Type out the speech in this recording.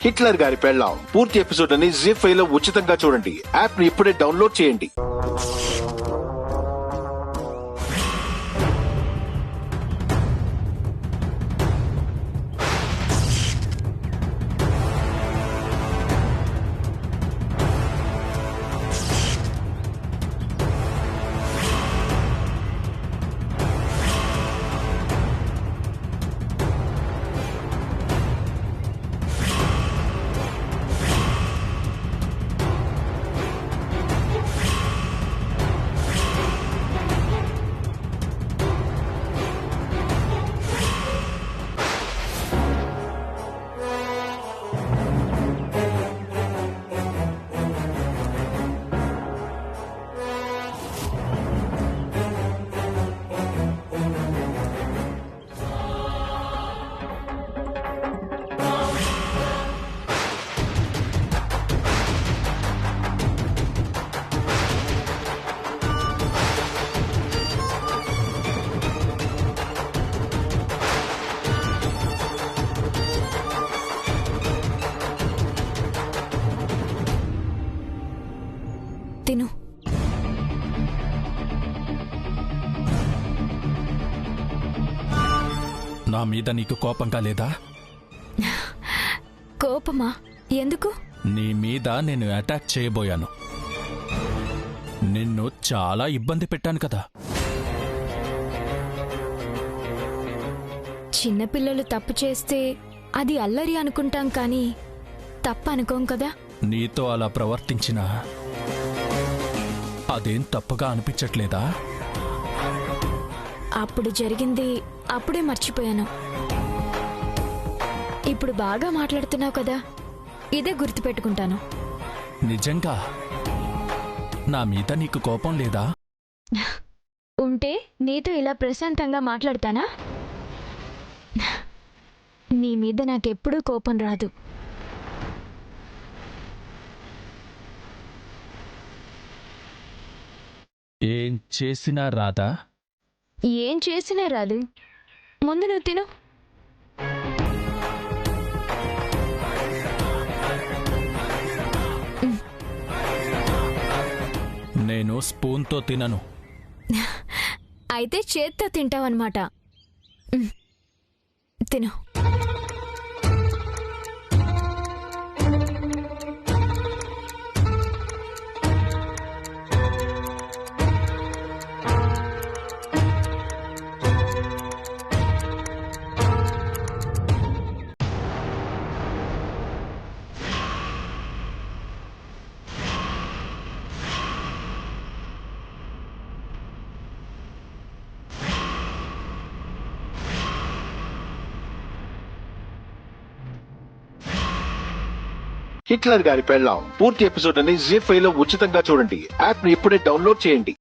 Hitler గారి పెళ్ళాం పూర్తి ఎపిసోడ్ అని జీ5 లో ఉచితంగా చూడండి. యాప్ ని ఇప్పుడే డౌన్లోడ్ చేయండి. తిను. నా మీద నీకు కోపంగా లేదా? కోపమా? ఎందుకు? నీ మీద నేను అటాక్ చేయబోయాను. నిన్ను చాలా ఇబ్బంది పెట్టాను కదా. చిన్నపిల్లలు తప్పు చేస్తే అది అల్లరి అనుకుంటాం కానీ తప్పు అనుకోం కదా. నీతో అలా ప్రవర్తించినా అదేం తప్పుగా అనిపించట్లేదా? అప్పుడు జరిగింది అప్పుడే మర్చిపోయాను. ఇప్పుడు బాగా మాట్లాడుతున్నావు కదా, ఇదే గుర్తుపెట్టుకుంటాను. నిజంగా నా మీద నీకు కోపం లేదా? ఉంటే నీతో ఇలా ప్రశాంతంగా మాట్లాడతానా? నీ మీద నాకెప్పుడూ కోపం రాదు. ఏం చేసినా రాదా? ఏం చేసినా రాదు. ముందు నువ్వు తిను. నేను స్పూన్తో తినను. అయితే చేత్తో తింటావన్నమాట. తిను. హిట్లర్ గారి పెళ్ళాం పూర్తి ఎపిసోడ్ అని జీ5 లో ఉచితంగా చూడండి. యాప్ ని ఇప్పుడే డౌన్లోడ్ చేయండి.